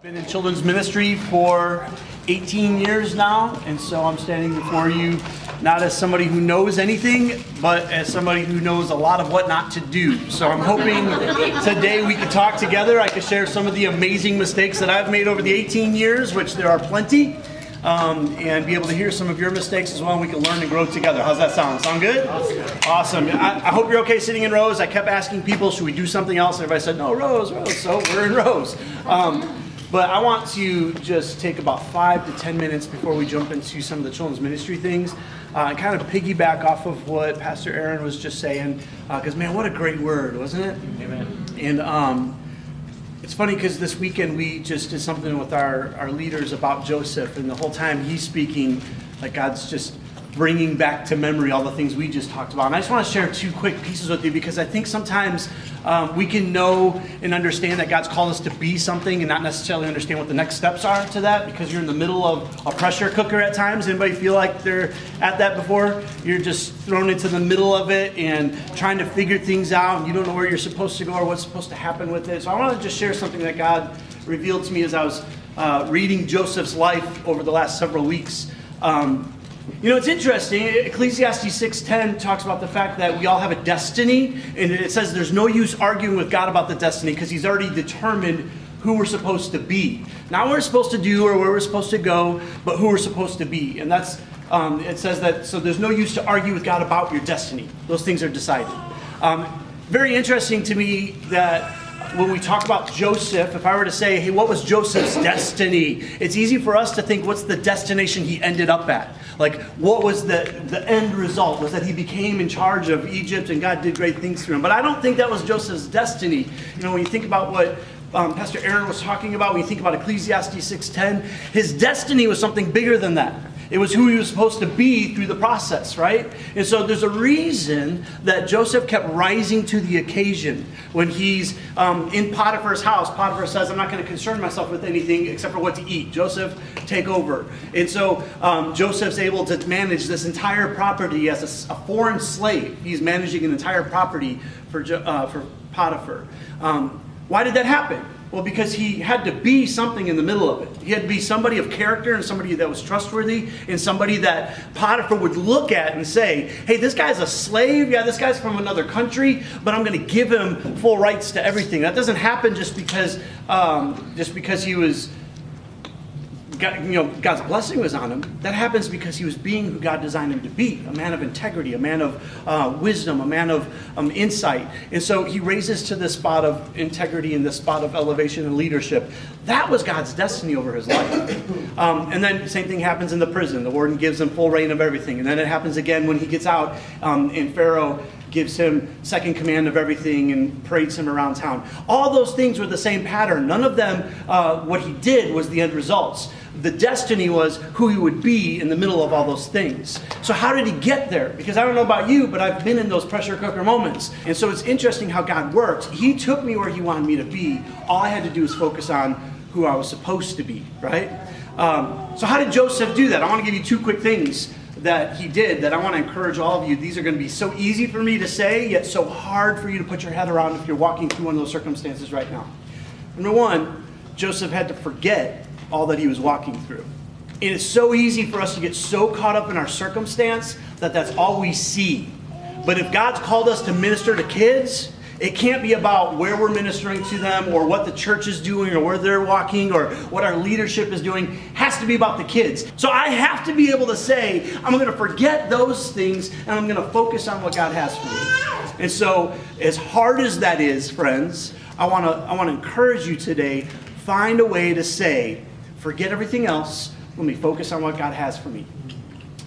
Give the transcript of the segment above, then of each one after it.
Been in children's ministry for 18 years now, and so I'm standing before you not as somebody who knows anything, but as somebody who knows a lot of what not to do. So I'm hoping today we could talk together. I could share some of the amazing mistakes that I've made over the 18 years, which there are plenty, and be able to hear some of your mistakes as well, and we can learn and grow together. How's that sound? Sound good? Awesome. I hope you're okay sitting in rows. I kept asking people, should we do something else? Everybody said, no, rows, so we're in rows. But I want to just take about 5 to 10 minutes before we jump into some of the children's ministry things and kind of piggyback off of what Pastor Aaron was just saying, because man, what a great word, wasn't it? Amen. And it's funny because this weekend we just did something with our leaders about Joseph, and the whole time he's speaking, like God's just bringing back to memory all the things we just talked about. And I just want to share 2 quick pieces with you, because I think sometimes we can know and understand that God's called us to be something and not necessarily understand what the next steps are to that, because you're in the middle of a pressure cooker at times. Anybody feel like they're at that before? You're just thrown into the middle of it and trying to figure things out, and you don't know where you're supposed to go or what's supposed to happen with it. So I want to just share something that God revealed to me as I was reading Joseph's life over the last several weeks. You know, it's interesting. Ecclesiastes 6:10 talks about the fact that we all have a destiny, and it says there's no use arguing with God about the destiny because he's already determined who we're supposed to be. Not what we're supposed to do or where we're supposed to go, but who we're supposed to be. And that's, it says that, so there's no use to argue with God about your destiny. Those things are decided. Very interesting to me that when we talk about Joseph, if I were to say, hey, what was Joseph's destiny? It's easy for us to think, what's the destination he ended up at? Like, what was the end result? Was that he became in charge of Egypt and God did great things through him? But I don't think that was Joseph's destiny. You know, when you think about what Pastor Aaron was talking about, when you think about Ecclesiastes 6:10, his destiny was something bigger than that. It was who he was supposed to be through the process, right? And so there's a reason that Joseph kept rising to the occasion. When he's in Potiphar's house, Potiphar says, I'm not going to concern myself with anything except for what to eat. Joseph, take over. And so Joseph's able to manage this entire property as a foreign slave. He's managing an entire property for Potiphar. Why did that happen? Well, because he had to be something in the middle of it. He had to be somebody of character and somebody that was trustworthy and somebody that Potiphar would look at and say, hey, this guy's a slave. Yeah, this guy's from another country, but I'm going to give him full rights to everything. That doesn't happen just because he was, God's blessing was on him. That happens because he was being who God designed him to be, a man of integrity, a man of wisdom, a man of insight. And so he raises to this spot of integrity and this spot of elevation and leadership. That was God's destiny over his life. And then the same thing happens in the prison. The warden gives him full reign of everything. And then it happens again when he gets out, and Pharaoh gives him second command of everything and parades him around town. All those things were the same pattern. None of them, what he did was the end results. The destiny was who he would be in the middle of all those things. So how did he get there? Because I don't know about you, but I've been in those pressure cooker moments. And so it's interesting how God works. He took me where he wanted me to be. All I had to do was focus on who I was supposed to be, right? So how did Joseph do that? I want to give you 2 quick things that he did that I want to encourage all of you. These are going to be so easy for me to say, yet so hard for you to put your head around if you're walking through one of those circumstances right now. Number 1, Joseph had to forget all that he was walking through. And it's so easy for us to get so caught up in our circumstance that that's all we see. But if God's called us to minister to kids, it can't be about where we're ministering to them or what the church is doing or where they're walking or what our leadership is doing. It has to be about the kids. So I have to be able to say, I'm going to forget those things and I'm going to focus on what God has for me. And so as hard as that is, friends, I want to encourage you today, find a way to say, forget everything else. Let me focus on what God has for me.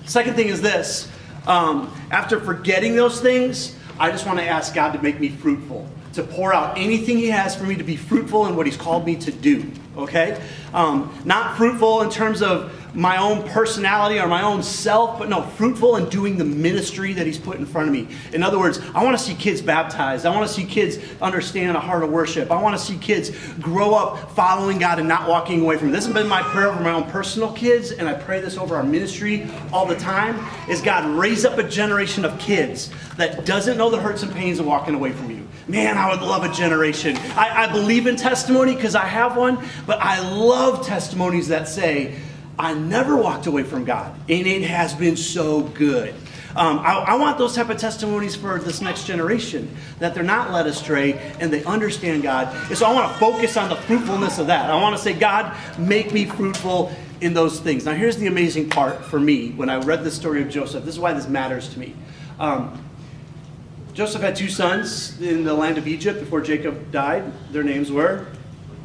Second thing is this. After forgetting those things, I just want to ask God to make me fruitful, to pour out anything he has for me to be fruitful in what he's called me to do, okay? Not fruitful in terms of my own personality or my own self, but no, fruitful in doing the ministry that he's put in front of me. In other words, I want to see kids baptized. I want to see kids understand a heart of worship. I want to see kids grow up following God and not walking away from it. This has been my prayer over my own personal kids, and I pray this over our ministry all the time, is God raise up a generation of kids that doesn't know the hurts and pains of walking away from you, Man, I would love a generation. I believe in testimony because I have one, but I love testimonies that say, I never walked away from God, and it has been so good. I want those type of testimonies for this next generation, that they're not led astray and they understand God. And so I want to focus on the fruitfulness of that. I want to say, God, make me fruitful in those things. Now, here's the amazing part for me when I read the story of Joseph. This is why this matters to me. Joseph had two sons in the land of Egypt before Jacob died. Their names were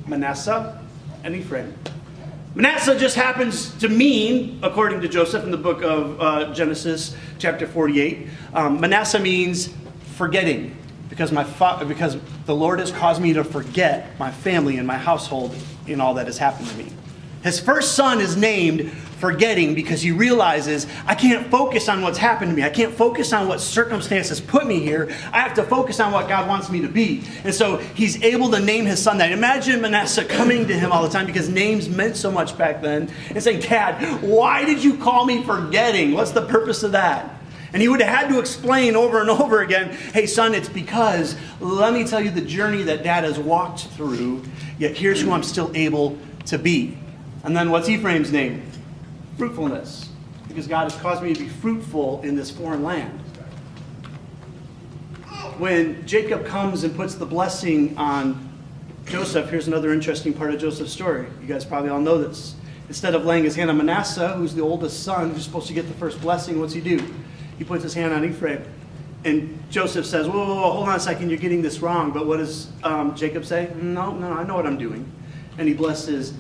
Manasseh and Ephraim. Manasseh just happens to mean, according to Joseph in the book of Genesis chapter 48, Manasseh means forgetting, because the Lord has caused me to forget my family and my household in all that has happened to me. His first son is named Forgetting because he realizes I can't focus on what's happened to me. I can't focus on what circumstances put me here. I have to focus on what God wants me to be. And so he's able to name his son that. Imagine Manasseh coming to him all the time because names meant so much back then and saying, Dad, why did you call me Forgetting? What's the purpose of that? And he would have had to explain over and over again, hey, son, it's because, let me tell you the journey that Dad has walked through, yet here's who I'm still able to be. And then what's Ephraim's name? Fruitfulness. Because God has caused me to be fruitful in this foreign land. When Jacob comes and puts the blessing on Joseph, here's another interesting part of Joseph's story. You guys probably all know this. Instead of laying his hand on Manasseh, who's the oldest son, who's supposed to get the first blessing, what's he do? He puts his hand on Ephraim. And Joseph says, whoa, hold on a second, you're getting this wrong. But what does Jacob say? No, I know what I'm doing. And he blesses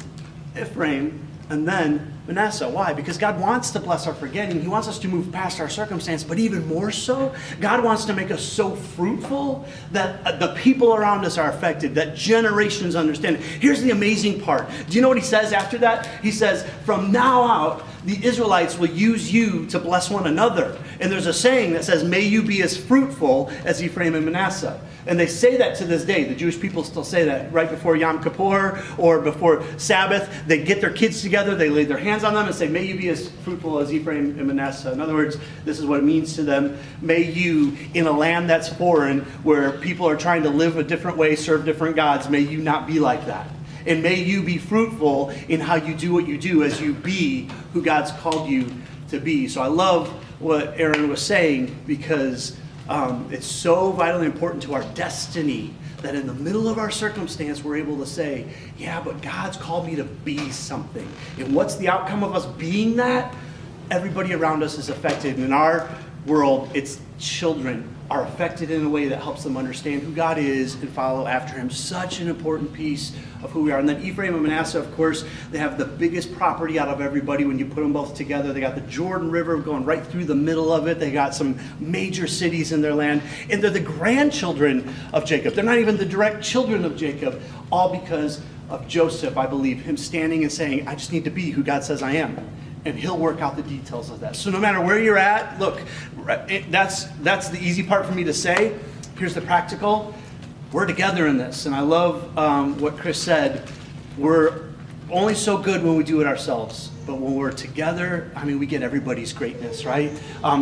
Ephraim and then Manasseh. Why? Because God wants to bless our forgetting. He wants us to move past our circumstance, but even more so, God wants to make us so fruitful that the people around us are affected, that generations understand. Here's the amazing part. Do you know what he says after that? He says, from now out, the Israelites will use you to bless one another. And there's a saying that says, may you be as fruitful as Ephraim and Manasseh. And they say that to this day. The Jewish people still say that right before Yom Kippur or before Sabbath. They get their kids together, they lay their hands on them and say, may you be as fruitful as Ephraim and Manasseh. In other words, this is what it means to them. May you, in a land that's foreign, where people are trying to live a different way, serve different gods, may you not be like that. And may you be fruitful in how you do what you do as you be who God's called you to be. So I love what Aaron was saying because it's so vitally important to our destiny that in the middle of our circumstance, we're able to say, yeah, but God's called me to be something. And what's the outcome of us being that? Everybody around us is affected. And in our world, it's children are affected in a way that helps them understand who God is and follow after him. Such an important piece of who we are. And then Ephraim and Manasseh, of course, they have the biggest property out of everybody when you put them both together. They got the Jordan River going right through the middle of it. They got some major cities in their land. And they're the grandchildren of Jacob. They're not even the direct children of Jacob, all because of Joseph, I believe, him standing and saying, I just need to be who God says I am. And he'll work out the details of that. So no matter where you're at, look, that's the easy part for me to say. Here's the practical. We're together in this. And I love what Chris said. We're only so good when we do it ourselves. But when we're together, I mean, we get everybody's greatness, right?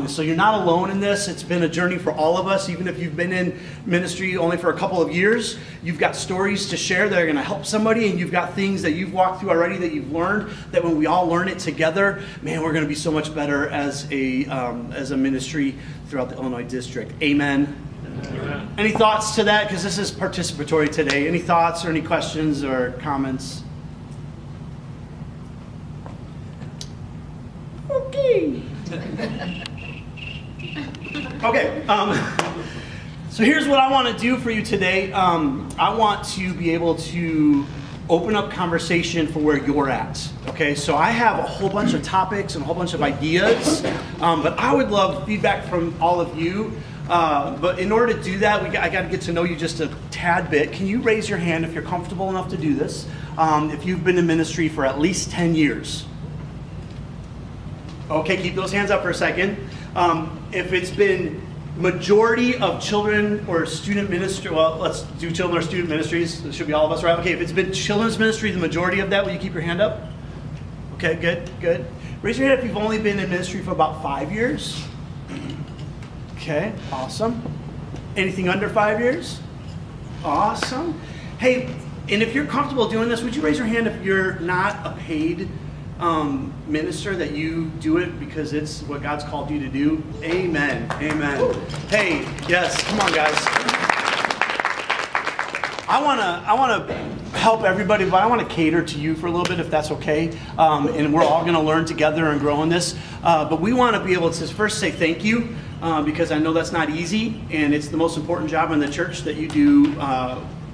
So you're not alone in this. It's been a journey for all of us. Even if you've been in ministry only for a couple of years, you've got stories to share that are going to help somebody, and you've got things that you've walked through already that you've learned, that when we all learn it together, man, we're going to be so much better as a ministry throughout the Illinois district. Amen. Amen. Any thoughts to that? Because this is participatory today. Any thoughts or any questions or comments? Okay. Okay. So here's what I want to do for you today. I want to be able to open up conversation for where you're at. Okay. So I have a whole bunch of topics and a whole bunch of ideas, but I would love feedback from all of you. But in order to do that, I got to get to know you just a tad bit. Can you raise your hand if you're comfortable enough to do this? If you've been in ministry for at least 10 years. Okay, keep those hands up for a second. If it's been majority of children or student ministry, well, let's do children or student ministries. It should be all of us, right? Okay, if it's been children's ministry, the majority of that, will you keep your hand up? Okay, good. Raise your hand if you've only been in ministry for about 5 years. Okay, awesome. Anything under 5 years? Awesome. Hey, and if you're comfortable doing this, would you raise your hand if you're not a paid minister, that you do it because it's what God's called you to do? Amen. Amen. Woo. Hey, yes, come on, guys. I want to help everybody, but I want to cater to you for a little bit, if that's okay. And we're all going to learn together and grow in this. But we want to be able to first say thank you, because I know that's not easy, and it's the most important job in the church that you do,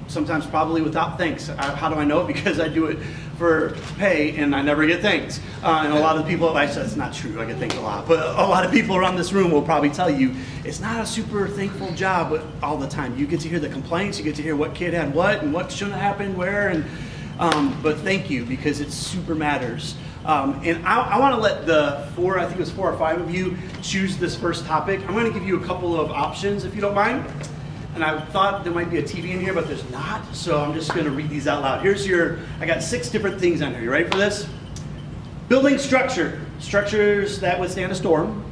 sometimes probably without thanks. How do I know? Because I do it for pay, and I never get thanks. And a lot of people, that's not true, I get thanked a lot, but a lot of people around this room will probably tell you it's not a super thankful job all the time. You get to hear the complaints, you get to hear what kid had what and what shouldn't have happened where, and but thank you, because it super matters. And I want to let the I think it was 4 or 5 of you choose this first topic. I'm going to give you a couple of options, if you don't mind. And I thought there might be a TV in here, but there's not. So I'm just going to read these out loud. I got 6 different things on here. You ready for this? Building structure. Structures that withstand a storm.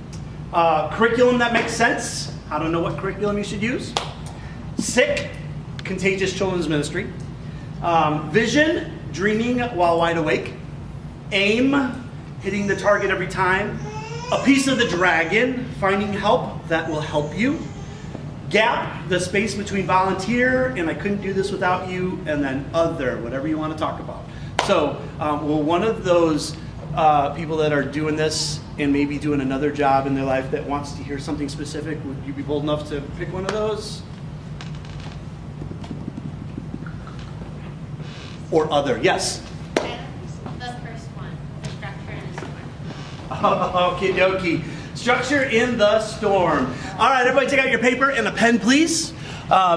Curriculum that makes sense. How to know what curriculum you should use. Sick. Contagious children's ministry. Vision. Dreaming while wide awake. Aim. Hitting the target every time. A piece of the dragon. Finding help that will help you. Gap, the space between volunteer and I couldn't do this without you, and then other, whatever you want to talk about. So, will one of those people that are doing this and maybe doing another job in their life that wants to hear something specific, would you be bold enough to pick one of those? Or other, yes? The first one, the structure in the storm. Okie dokie. Structure in the storm. All right, everybody take out your paper and a pen, please,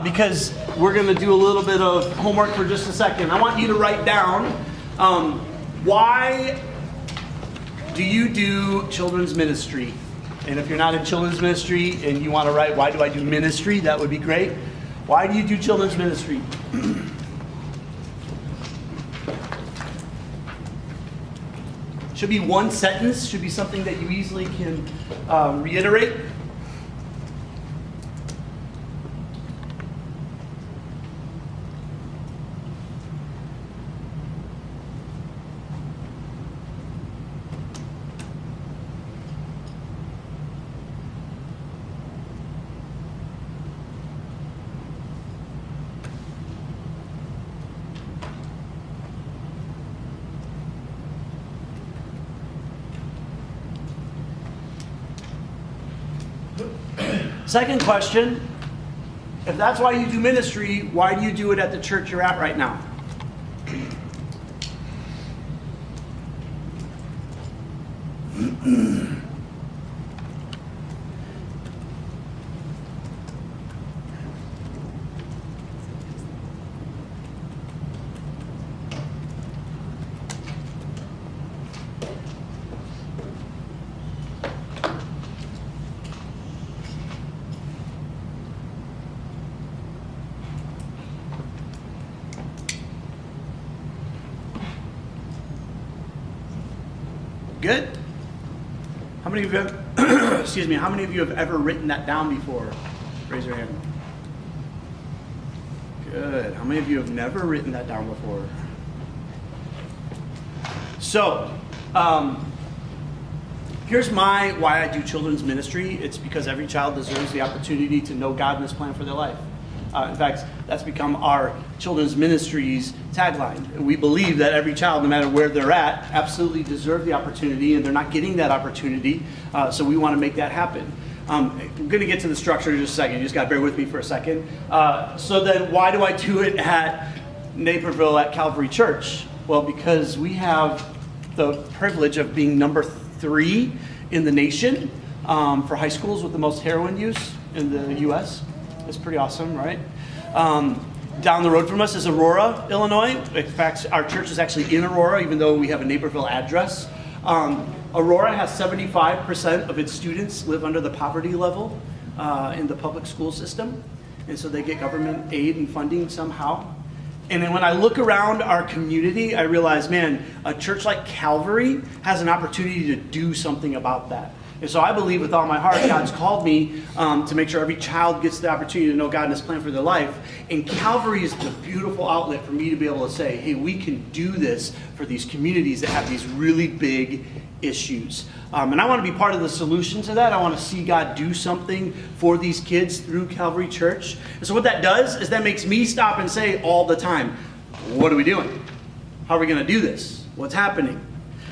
because we're going to do a little bit of homework for just a second. I want you to write down, why do you do children's ministry? And if you're not in children's ministry and you want to write, why do I do ministry? That would be great. Why do you do children's ministry? Should be one sentence, should be something that you easily can reiterate. Second question, if that's why you do ministry, why do you do it at the church you're at right now? Good? How many of you have, excuse me, how many of you have ever written that down before? Raise your hand. Good. How many of you have never written that down before? So, here's why I do children's ministry. It's because every child deserves the opportunity to know God and His plan for their life. In fact, that's become our children's ministry's tagline. We believe that every child, no matter where they're at, absolutely deserve the opportunity, and they're not getting that opportunity, so we want to make that happen. I'm going to get to the structure in just a second. You just got to bear with me for a second. So then why do I do it at Naperville at Calvary Church? Well, because we have the privilege of being number 3 in the nation for high schools with the most heroin use in the U.S. It's pretty awesome, right? Down the road from us is Aurora, Illinois. In fact, our church is actually in Aurora, even though we have a Naperville address. Aurora has 75% of its students live under the poverty level in the public school system. And so they get government aid and funding somehow. And then when I look around our community, I realize, man, a church like Calvary has an opportunity to do something about that. And so I believe with all my heart, God's called me to make sure every child gets the opportunity to know God and His plan for their life. And Calvary is the beautiful outlet for me to be able to say, hey, we can do this for these communities that have these really big issues. And I want to be part of the solution to that. I want to see God do something for these kids through Calvary Church. And so what that does is that makes me stop and say all the time, what are we doing? How are we going to do this? What's happening?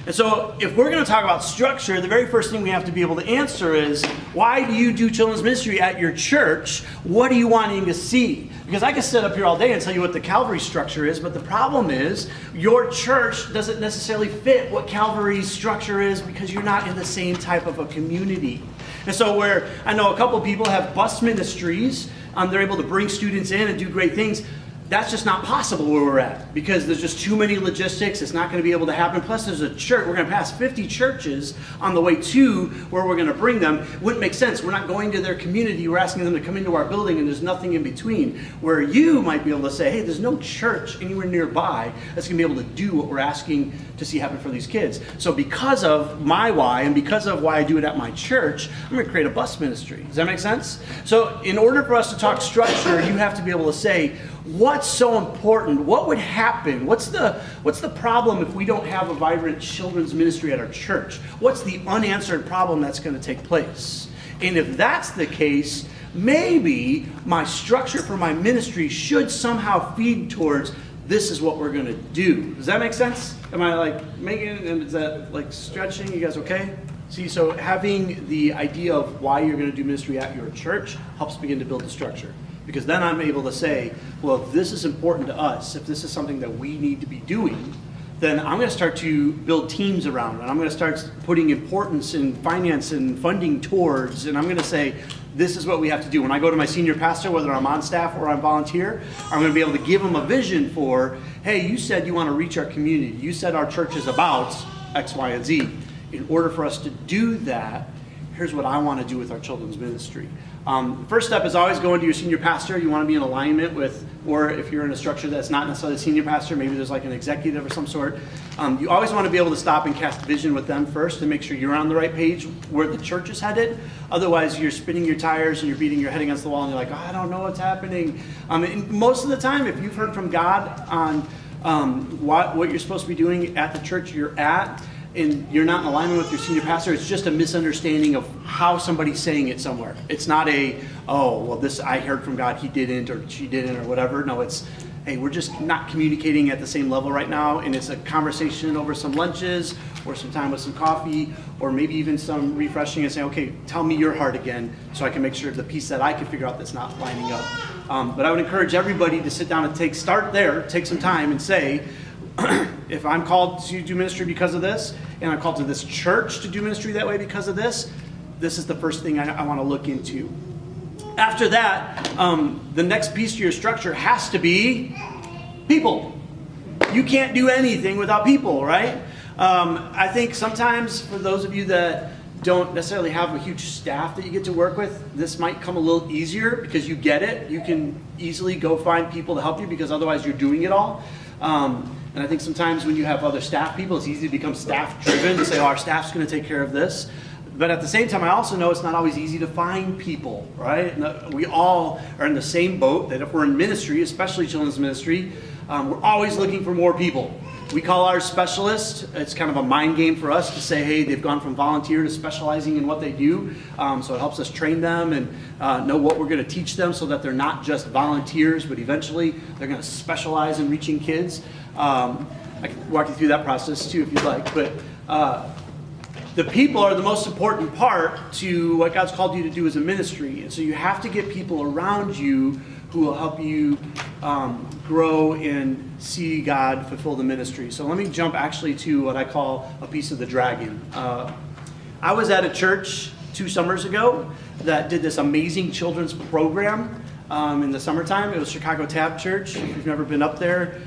And so if we're going to talk about structure, the very first thing we have to be able to answer is, why do you do children's ministry at your church? What are you wanting to see? Because I can sit up here all day and tell you what the Calvary structure is, but the problem is your church doesn't necessarily fit what Calvary's structure is because you're not in the same type of a community. And so where I know a couple people have bus ministries, they're able to bring students in and do great things. That's just not possible where we're at because there's just too many logistics. It's not going to be able to happen. Plus, there's a church. We're going to pass 50 churches on the way to where we're going to bring them. It wouldn't make sense. We're not going to their community. We're asking them to come into our building, and there's nothing in between. Where you might be able to say, hey, there's no church anywhere nearby that's going to be able to do what we're asking to see happen for these kids. So because of my why and because of why I do it at my church, I'm going to create a bus ministry. Does that make sense? So in order for us to talk structure, you have to be able to say, what's so important? What would happen? What's the problem if we don't have a vibrant children's ministry at our church? What's the unanswered problem that's going to take place? And if that's the case, maybe my structure for my ministry should somehow feed towards this is what we're going to do. Does that make sense? Am I like making it, and is that like stretching? You guys okay? See, so having the idea of why you're going to do ministry at your church helps begin to build the structure. Because then I'm able to say, well, if this is important to us, if this is something that we need to be doing, then I'm going to start to build teams around it. I'm going to start putting importance in finance and funding towards, and I'm going to say, this is what we have to do. When I go to my senior pastor, whether I'm on staff or I'm volunteer, I'm going to be able to give them a vision for, hey, you said you want to reach our community. You said our church is about X, Y, and Z. In order for us to do that, here's what I want to do with our children's ministry. First step is always going to your senior pastor. You want to be in alignment with, or if you're in a structure that's not necessarily a senior pastor, maybe there's like an executive or some sort. You always want to be able to stop and cast vision with them first to make sure you're on the right page where the church is headed. Otherwise, you're spinning your tires and you're beating your head against the wall and you're like, oh, I don't know what's happening. And most of the time, if you've heard from God on what you're supposed to be doing at the church you're at, and you're not in alignment with your senior pastor, it's just a misunderstanding of how somebody's saying it somewhere. It's not this I heard from God, he didn't, or she didn't, or whatever. No, it's, hey, we're just not communicating at the same level right now, and it's a conversation over some lunches, or some time with some coffee, or maybe even some refreshing and saying, okay, tell me your heart again, so I can make sure the piece that I can figure out that's not lining up. But I would encourage everybody to sit down and take some time and say, if I'm called to do ministry because of this, and I'm called to this church to do ministry that way because of this, this is the first thing I want to look into. After that, the next piece to your structure has to be people. You can't do anything without people, right? I think sometimes for those of you that don't necessarily have a huge staff that you get to work with, this might come a little easier because you get it. You can easily go find people to help you because otherwise you're doing it all. And I think sometimes when you have other staff people, it's easy to become staff-driven to say, oh, our staff's going to take care of this. But at the same time, I also know it's not always easy to find people, right? We all are in the same boat that if we're in ministry, especially children's ministry, we're always looking for more people. We call ours specialists. It's kind of a mind game for us to say, hey, they've gone from volunteer to specializing in what they do. So it helps us train them and know what we're going to teach them so that they're not just volunteers, but eventually they're going to specialize in reaching kids. I can walk you through that process too if you'd like. But the people are the most important part to what God's called you to do as a ministry. And so you have to get people around you who will help you grow and see God fulfill the ministry. So let me jump actually to what I call a piece of the dragon. I was at a church 2 summers ago that did this amazing children's program in the summertime. It was Chicago Tab Church. If you've never been up there,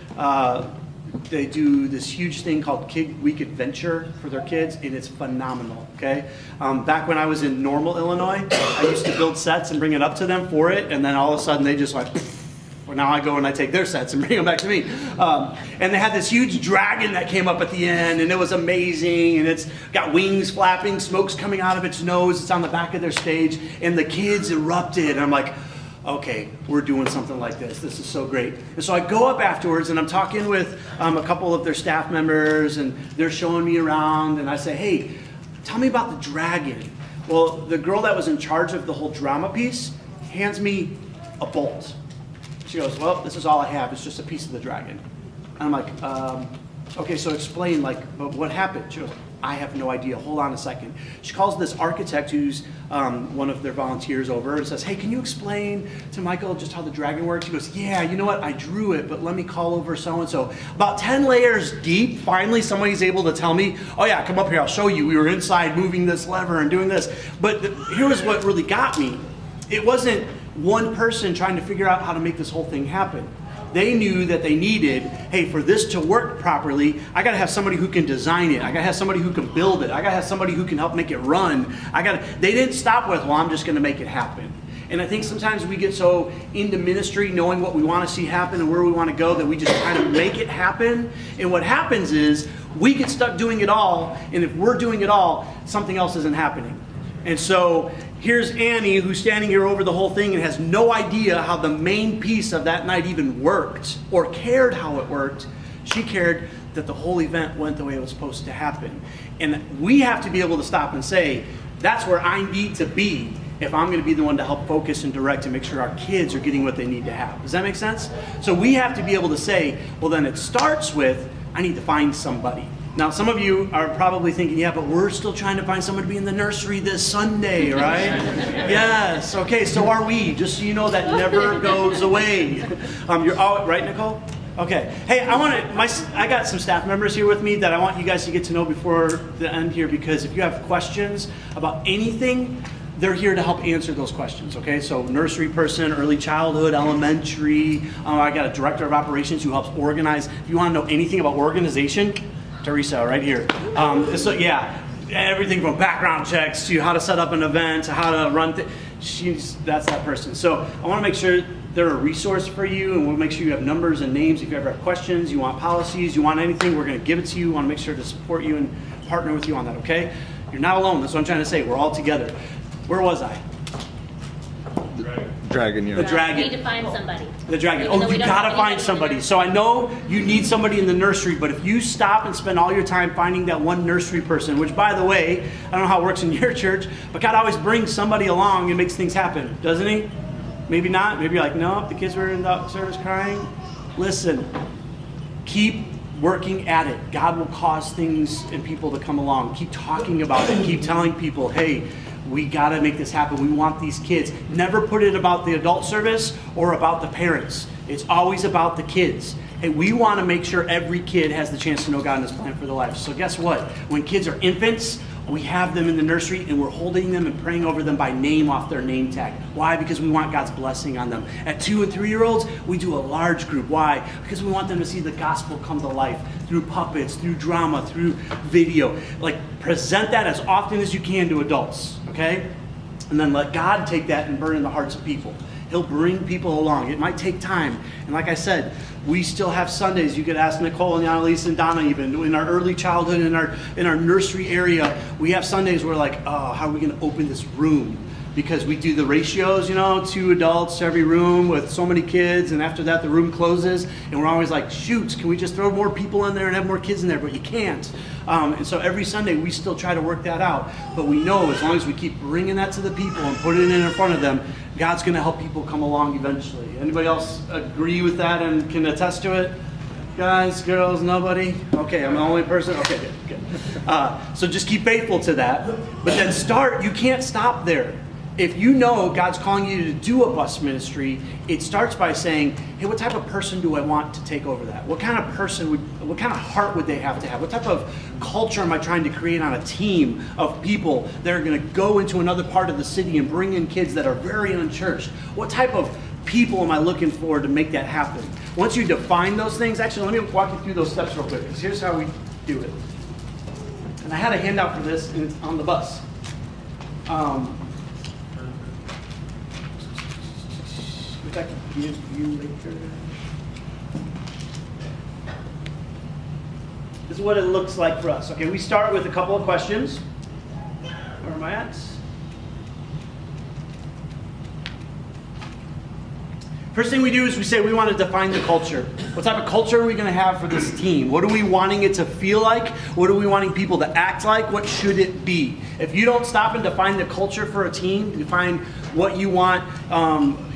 they do this huge thing called Kid Week Adventure for their kids, and it's phenomenal, okay? Back when I was in Normal, Illinois, I used to build sets and bring it up to them for it, and then all of a sudden they just like, when now I go and I take their sets and bring them back to me. And they had this huge dragon that came up at the end, and it was amazing. And it's got wings flapping, smoke's coming out of its nose. It's on the back of their stage, and the kids erupted. And I'm like, okay, we're doing something like this. This is so great. And so I go up afterwards, and I'm talking with a couple of their staff members, and they're showing me around. And I say, hey, tell me about the dragon. Well, the girl that was in charge of the whole drama piece hands me a bolt. She goes, well, this is all I have. It's just a piece of the dragon. And I'm like, okay, so explain, but what happened? She goes, I have no idea. Hold on a second. She calls this architect who's one of their volunteers over and says, hey, can you explain to Michael just how the dragon works? He goes, yeah, you know what? I drew it, but let me call over so-and-so. About 10 layers deep, finally somebody's able to tell me, oh yeah, come up here, I'll show you. We were inside moving this lever and doing this. But here was what really got me. It wasn't one person trying to figure out how to make this whole thing happen. They knew that they needed, hey, for this to work properly, I got to have somebody who can design it. I got to have somebody who can build it. I got to have somebody who can help make it run. They didn't stop with, well, I'm just going to make it happen. And I think sometimes we get so into ministry knowing what we want to see happen and where we want to go that we just kind of make it happen. And what happens is we get stuck doing it all. And if we're doing it all, something else isn't happening. And so here's Annie, who's standing here over the whole thing and has no idea how the main piece of that night even worked or cared how it worked. She cared that the whole event went the way it was supposed to happen. And we have to be able to stop and say, that's where I need to be if I'm going to be the one to help focus and direct and make sure our kids are getting what they need to have. Does that make sense? So we have to be able to say, well, then it starts with, I need to find somebody. Now, some of you are probably thinking, yeah, but we're still trying to find someone to be in the nursery this Sunday, right? Yes, okay, so are we. Just so you know, that never goes away. You're all right, Nicole? Okay. Hey, I got some staff members here with me that I want you guys to get to know before the end here, because if you have questions about anything, they're here to help answer those questions, okay? So nursery person, early childhood, elementary. I got a director of operations who helps organize. If you want to know anything about organization, Teresa, right here. So yeah, everything from background checks to how to set up an event to how to run that's that person. So I want to make sure they're a resource for you, and we'll make sure you have numbers and names. If you ever have questions, you want policies, you want anything, we're going to give it to you. We want to make sure to support you and partner with you on that, okay? You're not alone. That's what I'm trying to say. We're all together. Where was I? Dragon, yeah. The dragon. We need to find somebody. The dragon. Even though Oh, we you don't gotta have find anybody somebody. there. So I know you need somebody in the nursery, but if you stop and spend all your time finding that one nursery person, which by the way, I don't know how it works in your church, but God always brings somebody along and makes things happen, doesn't he? Maybe not. Maybe you're like, no, the kids were in the service crying. Listen, keep working at it. God will cause things and people to come along. Keep talking about it. Keep telling people, hey, we got to make this happen. We want these kids. Never put it about the adult service or about the parents. It's always about the kids. And we want to make sure every kid has the chance to know God and His plan for their life. So guess what? When kids are infants, we have them in the nursery and we're holding them and praying over them by name off their name tag. Why? Because we want God's blessing on them. At 2 and 3-year-olds, we do a large group. Why? Because we want them to see the gospel come to life through puppets, through drama, through video. Present that as often as you can to adults, okay? And then let God take that and burn in the hearts of people. He'll bring people along. It might take time. And like I said, we still have Sundays. You could ask Nicole and Annalise and Donna even. In our early childhood, in our nursery area, we have Sundays where how are we going to open this room? Because we do the ratios, 2 adults to every room with so many kids, and after that the room closes, and we're always like, shoot, can we just throw more people in there and have more kids in there? But you can't. And so every Sunday we still try to work that out. But we know as long as we keep bringing that to the people and putting it in front of them, God's going to help people come along eventually. Anybody else agree with that and can attest to it? Guys, girls, nobody? Okay, I'm the only person? Okay, good. So just keep faithful to that. But then you can't stop there. If you know God's calling you to do a bus ministry, it starts by saying, hey, what type of person do I want to take over that? What kind of what kind of heart would they have to have? What type of culture am I trying to create on a team of people that are going to go into another part of the city and bring in kids that are very unchurched? What type of people am I looking for to make that happen? Once you define those things, actually, let me walk you through those steps real quick, because here's how we do it. And I had a handout for this, and it's on the bus. which I can give you later. This is what it looks like for us. Okay, we start with a couple of questions. Where am I at? First thing we do is we say we want to define the culture. What type of culture are we going to have for this team? What are we wanting it to feel like? What are we wanting people to act like? What should it be? If you don't stop and define the culture for a team, define what you want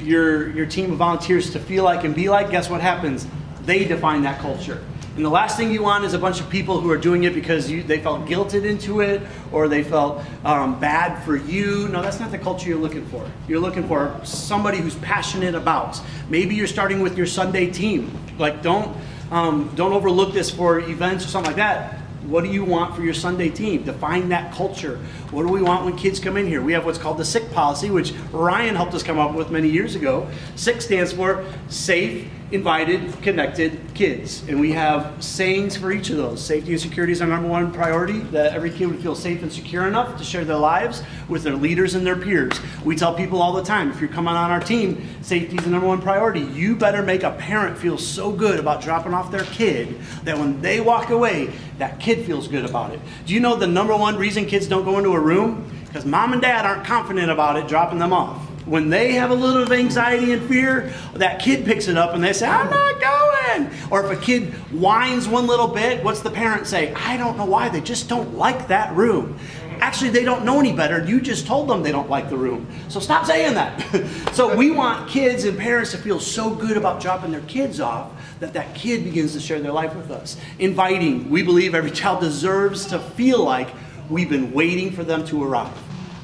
your team of volunteers to feel like and be like, guess what happens? They define that culture. And the last thing you want is a bunch of people who are doing it because they felt guilted into it or they felt bad for you. No, that's not the culture you're looking for. You're looking for somebody who's passionate about. Maybe you're starting with your Sunday team. Like, don't overlook this for events or something like that. What do you want for your Sunday team? Define that culture. What do we want when kids come in here? We have what's called the SICK policy, which Ryan helped us come up with many years ago. SICK stands for Safe, Invited, Connected Kids. And we have sayings for each of those. Safety and security is our number one priority, that every kid would feel safe and secure enough to share their lives with their leaders and their peers. We tell people all the time, if you're coming on our team, safety is the number one priority. You better make a parent feel so good about dropping off their kid that when they walk away, that kid feels good about it. Do you know the number one reason kids don't go into a room? Because mom and dad aren't confident about it dropping them off. When they have a little of anxiety and fear, that kid picks it up and they say, I'm not going. Or if a kid whines one little bit, what's the parent say? I don't know why, they just don't like that room. Actually, they don't know any better. You just told them they don't like the room. So stop saying that. So we want kids and parents to feel so good about dropping their kids off that kid begins to share their life with us. Inviting. We believe every child deserves to feel like we've been waiting for them to arrive.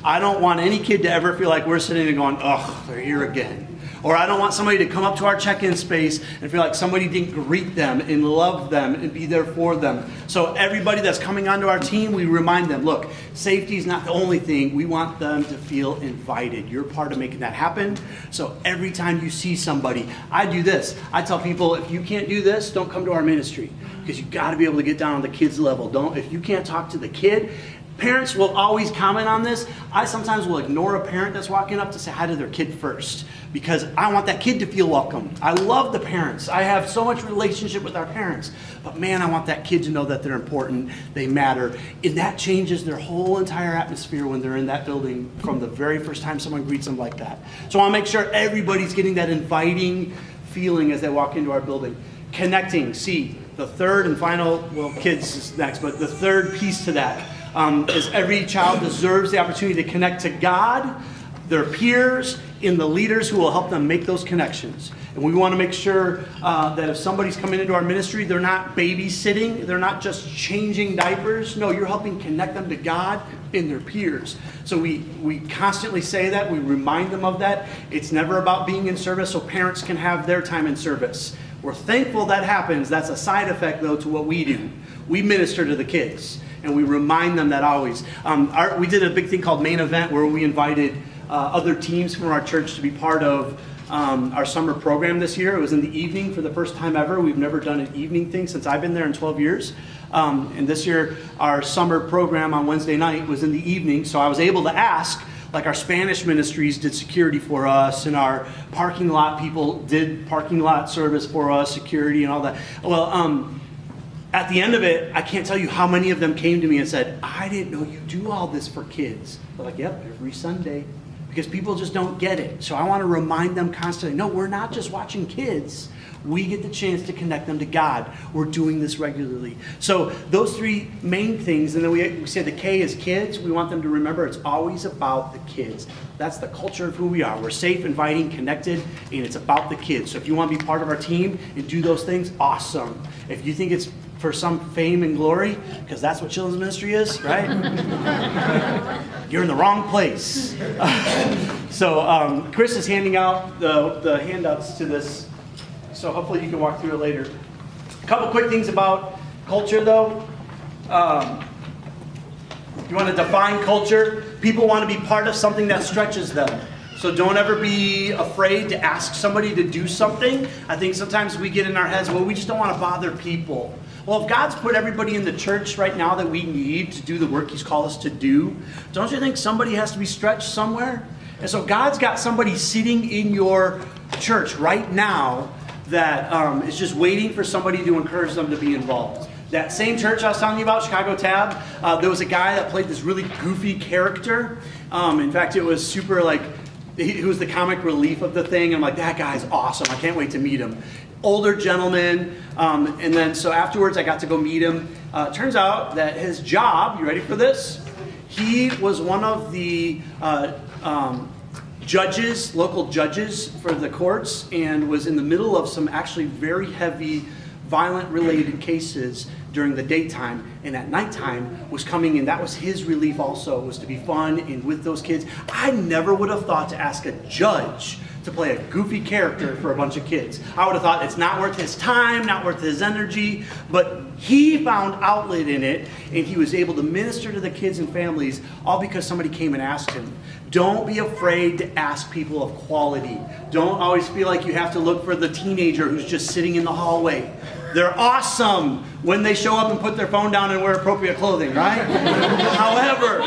I don't want any kid to ever feel like we're sitting there going, oh, they're here again. Or I don't want somebody to come up to our check-in space and feel like somebody didn't greet them and love them and be there for them. So everybody that's coming onto our team, we remind them, look, safety is not the only thing. We want them to feel invited. You're part of making that happen. So every time you see somebody, I do this. I tell people, if you can't do this, don't come to our ministry. Because you've got to be able to get down on the kid's level. If you can't talk to the kid, parents will always comment on this. I sometimes will ignore a parent that's walking up to say hi to their kid first because I want that kid to feel welcome. I love the parents. I have so much relationship with our parents. But man, I want that kid to know that they're important, they matter. And that changes their whole entire atmosphere when they're in that building from the very first time someone greets them like that. So I want to make sure everybody's getting that inviting feeling as they walk into our building. Connecting, see, the third and final, well, kids is next, but the third piece to that is every child deserves the opportunity to connect to God, their peers, and the leaders who will help them make those connections. And we want to make sure that if somebody's coming into our ministry, they're not babysitting, they're not just changing diapers. No, you're helping connect them to God and their peers. So we constantly say that, we remind them of that. It's never about being in service so parents can have their time in service. We're thankful that happens. That's a side effect, though, to what we do. We minister to the kids. And we remind them that always. We did a big thing called Main Event where we invited other teams from our church to be part of our summer program this year. It was in the evening for the first time ever. We've never done an evening thing since I've been there in 12 years. And this year, our summer program on Wednesday night was in the evening. So I was able to ask, like our Spanish ministries did security for us, and our parking lot people did parking lot service for us, security and all that. Well, at the end of it, I can't tell you how many of them came to me and said, I didn't know you do all this for kids. They're like, yep, every Sunday. Because people just don't get it. So I want to remind them constantly, no, we're not just watching kids. We get the chance to connect them to God. We're doing this regularly. So those three main things, and then we say the K is kids. We want them to remember it's always about the kids. That's the culture of who we are. We're safe, inviting, connected, and it's about the kids. So if you want to be part of our team and do those things, awesome. If you think it's for some fame and glory, because that's what children's ministry is, right? You're in the wrong place. So Chris is handing out the handouts to this, so hopefully you can walk through it later. A couple quick things about culture, though. You want to define culture. People want to be part of something that stretches them. So don't ever be afraid to ask somebody to do something. I think sometimes we get in our heads, well, we just don't want to bother people. Well, if God's put everybody in the church right now that we need to do the work He's called us to do, don't you think somebody has to be stretched somewhere? And so God's got somebody sitting in your church right now that is just waiting for somebody to encourage them to be involved. That same church I was telling you about, Chicago Tab, there was a guy that played this really goofy character. In fact, it was super like, he was the comic relief of the thing. I'm like, that guy's awesome. I can't wait to meet him. Older gentleman. And then so afterwards I got to go meet him. Turns out that his job, you ready for this? He was one of the judges, local judges for the courts, and was in the middle of some actually very heavy violent related cases during the daytime, and at nighttime was coming in. That was his relief also, was to be fun and with those kids. I never would have thought to ask a judge to play a goofy character for a bunch of kids. I would have thought it's not worth his time, not worth his energy, but he found outlet in it, and he was able to minister to the kids and families, all because somebody came and asked him. Don't be afraid to ask people of quality. Don't always feel like you have to look for the teenager who's just sitting in the hallway. They're awesome when they show up and put their phone down and wear appropriate clothing, right? However,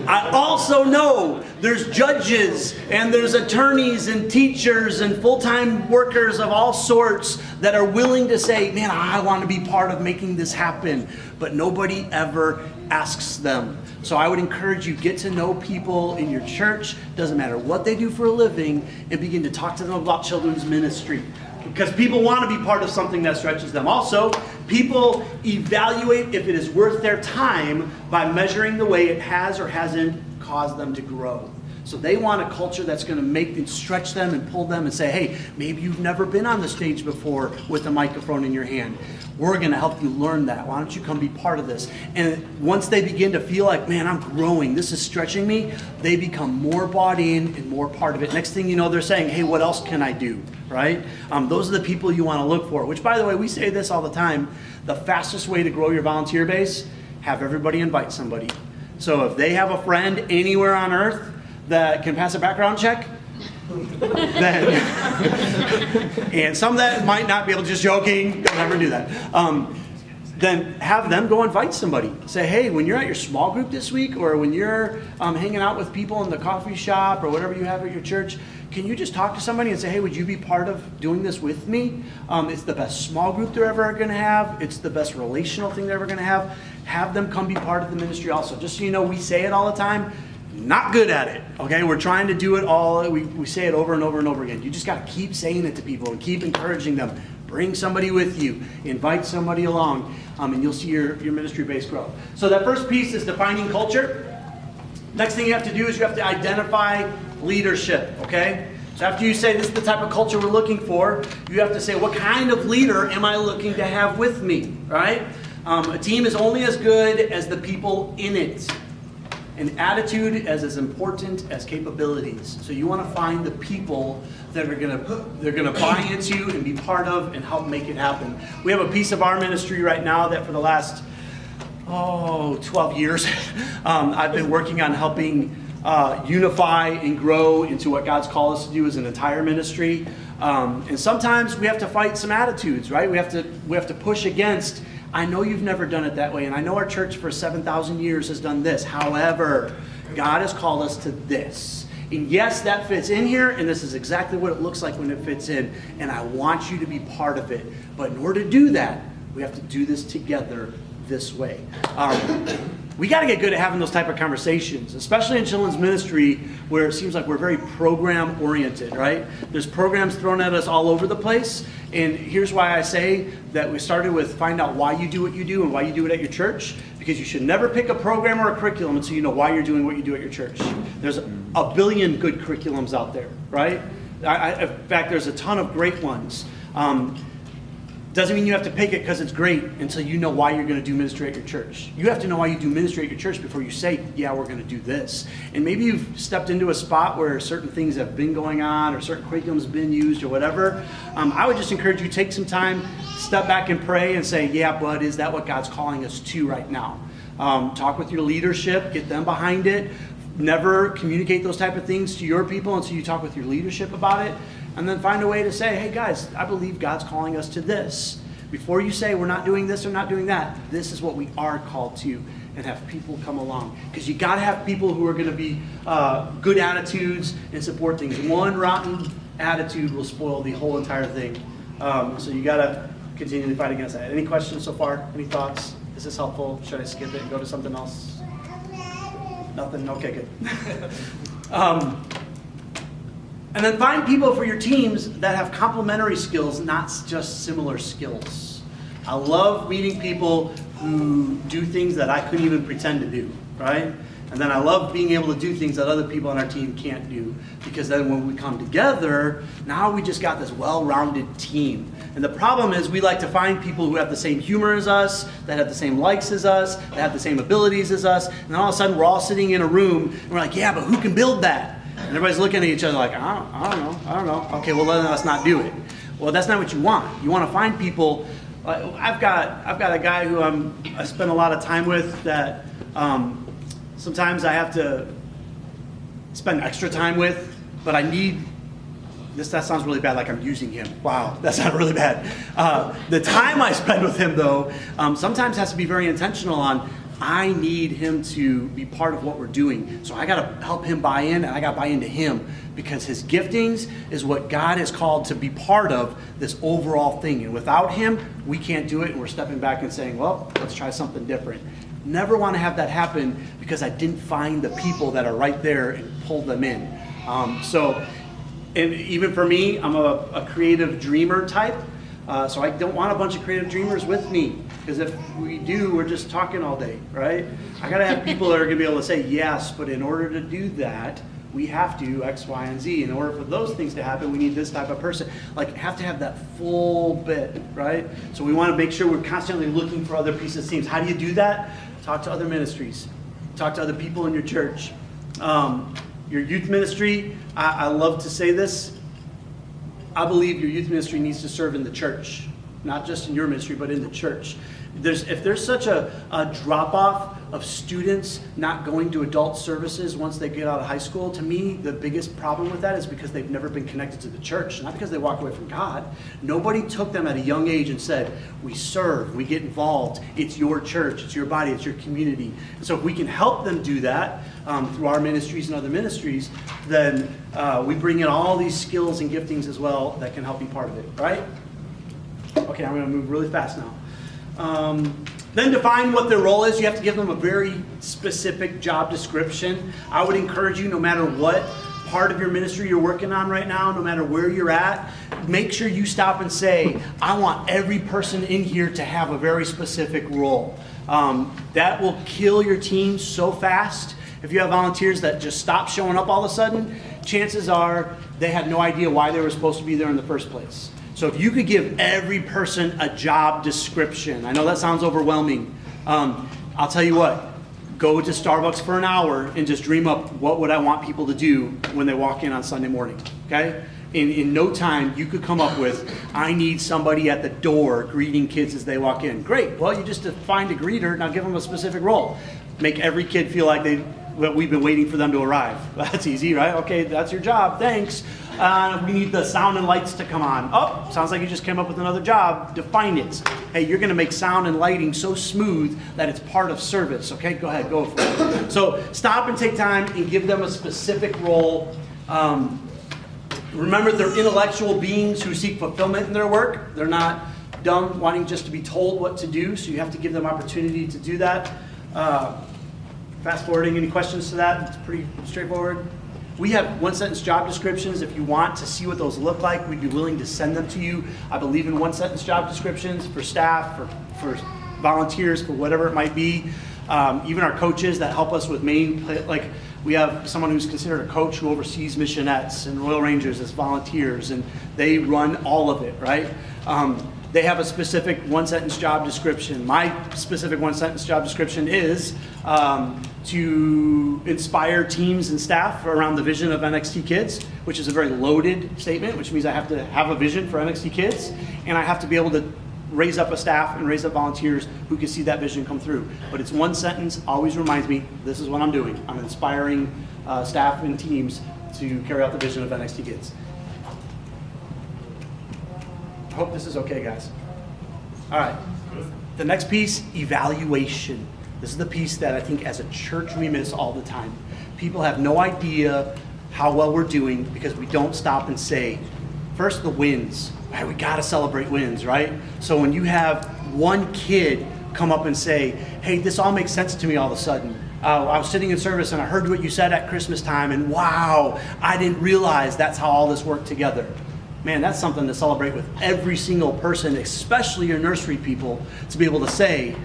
I also know there's judges and there's attorneys and teachers and full-time workers of all sorts that are willing to say, man, I want to be part of making this happen, but nobody ever asks them. So I would encourage you, get to know people in your church, doesn't matter what they do for a living, and begin to talk to them about children's ministry. Because people want to be part of something that stretches them. Also, people evaluate if it is worth their time by measuring the way it has or hasn't caused them to grow. So they want a culture that's going to make them stretch them and pull them and say, hey, maybe you've never been on the stage before with a microphone in your hand. We're going to help you learn that. Why don't you come be part of this? And once they begin to feel like, man, I'm growing, this is stretching me, they become more bought in and more part of it. Next thing you know, they're saying, hey, what else can I do? Right? Those are the people you want to look for, which, by the way, we say this all the time. The fastest way to grow your volunteer base, have everybody invite somebody. So if they have a friend anywhere on earth that can pass a background check, then, and some that might not be able to, just joking, don't ever do that, then have them go invite somebody. Say, hey, when you're at your small group this week, or when you're hanging out with people in the coffee shop or whatever you have at your church, can you just talk to somebody and say, hey, would you be part of doing this with me? It's the best small group they're ever going to have. It's the best relational thing they're ever going to have. Have them come be part of the ministry also. Just so you know, we say it all the time. Not good at it, okay? We're trying to do it all. We say it over and over and over again. You just got to keep saying it to people and keep encouraging them. Bring somebody with you. Invite somebody along, and you'll see your ministry base grow. So that first piece is defining culture. Next thing you have to do is you have to identify leadership, okay? So after you say this is the type of culture we're looking for, you have to say, what kind of leader am I looking to have with me, right? A team is only as good as the people in it. And attitude is as important as capabilities. So you want to find the people that are going to buy into you and be part of and help make it happen. We have a piece of our ministry right now that for the last 12 years I've been working on helping unify and grow into what God's called us to do as an entire ministry. And sometimes we have to fight some attitudes, right? We have to push against, I know you've never done it that way, and I know our church for 7,000 years has done this. However, God has called us to this. And yes, that fits in here, and this is exactly what it looks like when it fits in. And I want you to be part of it. But in order to do that, we have to do this together this way. We got to get good at having those type of conversations, especially in children's ministry where it seems like we're very program oriented, right? There's programs thrown at us all over the place. And here's why I say that we started with find out why you do what you do and why you do it at your church, because you should never pick a program or a curriculum until you know why you're doing what you do at your church. There's a billion good curriculums out there, right? In fact, there's a ton of great ones. Doesn't mean you have to pick it because it's great until you know why you're going to do ministry at your church. You have to know why you do ministry at your church before you say, yeah, we're going to do this. And maybe you've stepped into a spot where certain things have been going on or certain curriculums have been used or whatever. I would just encourage you to take some time, step back and pray and say, yeah, but is that what God's calling us to right now? Talk with your leadership, get them behind it. Never communicate those type of things to your people until you talk with your leadership about it. And then find a way to say, hey guys, I believe God's calling us to this. before you say we're not doing this or not doing that, this is what we are called to, and have people come along. Because you got to have people who are going to be good attitudes and support things. One rotten attitude will spoil the whole entire thing. So you got to continually fight against that. Any questions so far? Any thoughts? Is this helpful? Should I skip it and go to something else? Nothing? Okay, good. And then find people for your teams that have complementary skills, not just similar skills. I love meeting people who do things that I couldn't even pretend to do, right? And then I love being able to do things that other people on our team can't do, because then when we come together, now we just got this well-rounded team. And the problem is we like to find people who have the same humor as us, that have the same likes as us, that have the same abilities as us, and then all of a sudden we're all sitting in a room and we're like, yeah, but who can build that? And everybody's looking at each other like, I don't know. Okay, well then let's not do it. Well, that's not what you want. You want to find people. I've got a guy who I spend a lot of time with that sometimes I have to spend extra time with, but I need this. That sounds really bad, like I'm using him. Wow, that sounded really bad. The time I spend with him, though, sometimes has to be very intentional on, I need him to be part of what we're doing. So I got to help him buy in, and I got to buy into him, because his giftings is what God has called to be part of this overall thing. And without him, we can't do it, and we're stepping back and saying, well, let's try something different. Never want to have that happen because I didn't find the people that are right there and pull them in. And even for me, I'm a creative dreamer type. So I don't want a bunch of creative dreamers with me, because if we do, we're just talking all day, right? I gotta have people that are gonna be able to say yes, but in order to do that, we have to X, Y, and Z. In order for those things to happen, we need this type of person. Like, have to have that full bit, right? So we want to make sure we're constantly looking for other pieces of teams. How do you do that? Talk to other ministries. Talk to other people in your church. Your youth ministry, I love to say this. I believe your youth ministry needs to serve in the church, not just in your ministry, but in the church. If there's such a drop-off of students not going to adult services once they get out of high school, to me, the biggest problem with that is because they've never been connected to the church, not because they walked away from God. Nobody took them at a young age and said, we serve, we get involved, it's your church, it's your body, it's your community. And so if we can help them do that through our ministries and other ministries, then we bring in all these skills and giftings as well that can help be part of it, right? Okay, I'm going to move really fast now. Then define what their role is. You have to give them a very specific job description. I would encourage you, no matter what part of your ministry you're working on right now, no matter where you're at, make sure you stop and say, I want every person in here to have a very specific role. That will kill your team so fast. If you have volunteers that just stop showing up all of a sudden, chances are they had no idea why they were supposed to be there in the first place. So if you could give every person a job description, I know that sounds overwhelming. I'll tell you what, go to Starbucks for an hour and just dream up what would I want people to do when they walk in on Sunday morning, okay? In no time, you could come up with, I need somebody at the door greeting kids as they walk in. Great, well, you just defined a greeter, now give them a specific role. Make every kid feel like we've been waiting for them to arrive. That's easy, right? Okay, that's your job, thanks. We need the sound and lights to come on. Oh, sounds like you just came up with another job. Define it. Hey, you're going to make sound and lighting so smooth that it's part of service. Okay, go ahead, go for it. So stop and take time and give them a specific role. Remember, they're intellectual beings who seek fulfillment in their work. They're not dumb, wanting just to be told what to do, so you have to give them opportunity to do that. Fast forwarding, any questions to that? It's pretty straightforward. We have one-sentence job descriptions. If you want to see what those look like, we'd be willing to send them to you. I believe in one-sentence job descriptions for staff, for volunteers, for whatever it might be. Even our coaches that help us with like we have someone who's considered a coach who oversees missionettes and Royal Rangers as volunteers, and they run all of it, right? They have a specific one-sentence job description. My specific one-sentence job description is to inspire teams and staff around the vision of NXT Kids, which is a very loaded statement, which means I have to have a vision for NXT Kids, and I have to be able to raise up a staff and raise up volunteers who can see that vision come through. But it's one sentence, always reminds me, this is what I'm doing. I'm inspiring staff and teams to carry out the vision of NXT Kids. I hope this is okay, guys. All right. The next piece, evaluation. This is the piece that I think as a church we miss all the time. People have no idea how well we're doing because we don't stop and say, first the wins. Right, we got to celebrate wins, right? So when you have one kid come up and say, hey, this all makes sense to me all of a sudden. I was sitting in service and I heard what you said at Christmas time, and wow, I didn't realize that's how all this worked together. Man, that's something to celebrate with every single person, especially your nursery people, to be able to say,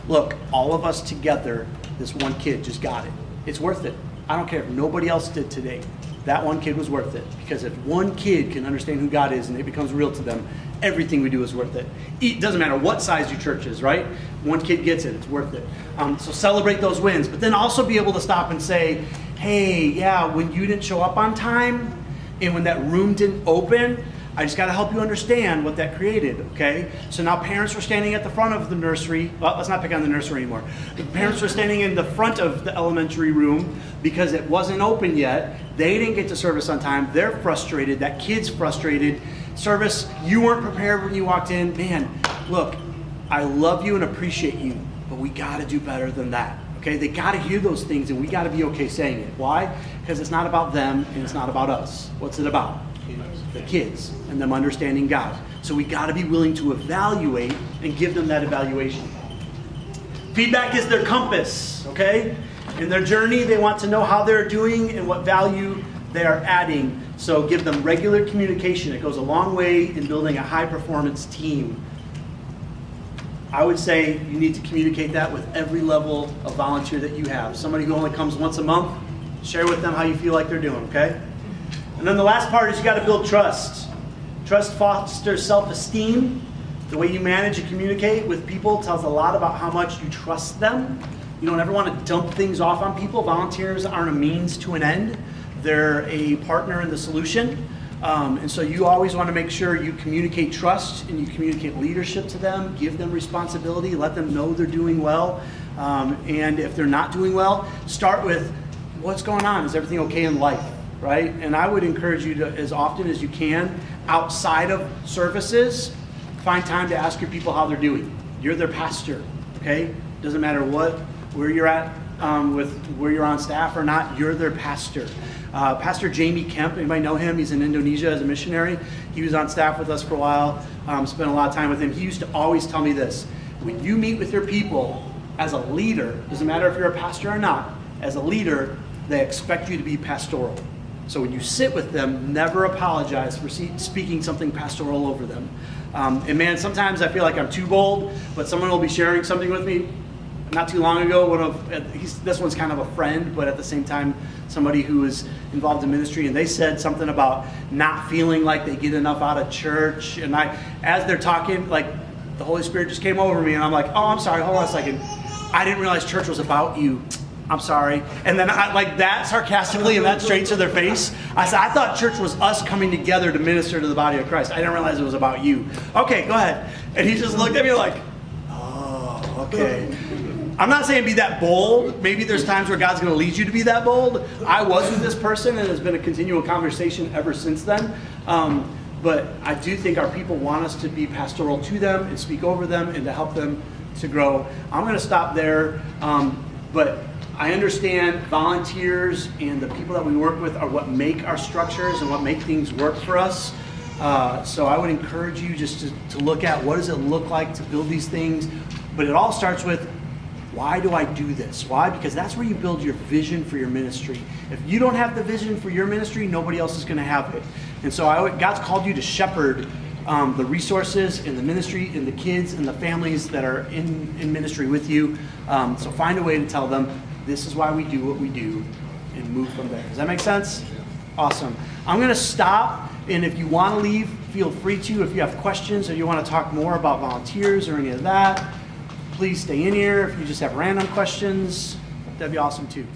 look, all of us together, this one kid just got it. It's worth it. I don't care if nobody else did today. That one kid was worth it. Because if one kid can understand who God is and it becomes real to them, everything we do is worth it. It doesn't matter what size your church is, right? One kid gets it, it's worth it. So celebrate those wins, but then also be able to stop and say, hey, yeah, when you didn't show up on time and when that room didn't open, I just got to help you understand what that created, okay? So now parents were standing at the front of the nursery. Well, let's not pick on the nursery anymore. The parents were standing in the front of the elementary room because it wasn't open yet. They didn't get to service on time. They're frustrated. That kid's frustrated. Service, you weren't prepared when you walked in. Man, look, I love you and appreciate you, but we got to do better than that, okay? They got to hear those things, and we got to be okay saying it. Why? Because it's not about them, and it's not about us. What's it about? The kids and them understanding God. So we got to be willing to evaluate and give them that evaluation. Feedback is their compass, okay? In their journey, they want to know how they're doing and what value they are adding. So give them regular communication. It goes a long way in building a high-performance team. I would say you need to communicate that with every level of volunteer that you have. Somebody who only comes once a month, share with them how you feel like they're doing, okay? And then the last part is you got to build trust. Trust fosters self-esteem. The way you manage and communicate with people tells a lot about how much you trust them. You don't ever want to dump things off on people. Volunteers aren't a means to an end. They're a partner in the solution. And so you always want to make sure you communicate trust and you communicate leadership to them, give them responsibility, let them know they're doing well. And if they're not doing well, start with what's going on? Is everything okay in life? Right? And I would encourage you to, as often as you can, outside of services, find time to ask your people how they're doing. You're their pastor, okay? Doesn't matter where you're at with where you're on staff or not, you're their pastor. Pastor Jamie Kemp, anybody know him? He's in Indonesia as a missionary. He was on staff with us for a while, spent a lot of time with him. He used to always tell me this: when you meet with your people as a leader, doesn't matter if you're a pastor or not, as a leader, they expect you to be pastoral. So when you sit with them, never apologize for speaking something pastoral over them. And man, sometimes I feel like I'm too bold, but someone will be sharing something with me. Not too long ago, this one's kind of a friend, but at the same time, somebody who is involved in ministry, and they said something about not feeling like they get enough out of church. And as they're talking, like the Holy Spirit just came over me, and I'm like, oh, I'm sorry, hold on a second. I didn't realize church was about you. I'm sorry. And then I like that sarcastically and that straight to their face. I said, I thought church was us coming together to minister to the body of Christ. I didn't realize it was about you. Okay, go ahead. And he just looked at me like, oh, okay. I'm not saying be that bold. Maybe there's times where God's going to lead you to be that bold. I was with this person, and it's been a continual conversation ever since then. But I do think our people want us to be pastoral to them and speak over them and to help them to grow. I'm going to stop there. But I understand volunteers and the people that we work with are what make our structures and what make things work for us. So I would encourage you just to look at what does it look like to build these things. But it all starts with, why do I do this? Why? Because that's where you build your vision for your ministry. If you don't have the vision for your ministry, nobody else is going to have it. And so God's called you to shepherd the resources and the ministry and the kids and the families that are in ministry with you. So find a way to tell them, this is why we do what we do, and move from there. Does that make sense? Awesome. I'm going to stop, and if you want to leave, feel free to. If you have questions or you want to talk more about volunteers or any of that, please stay in here. If you just have random questions, that'd be awesome too.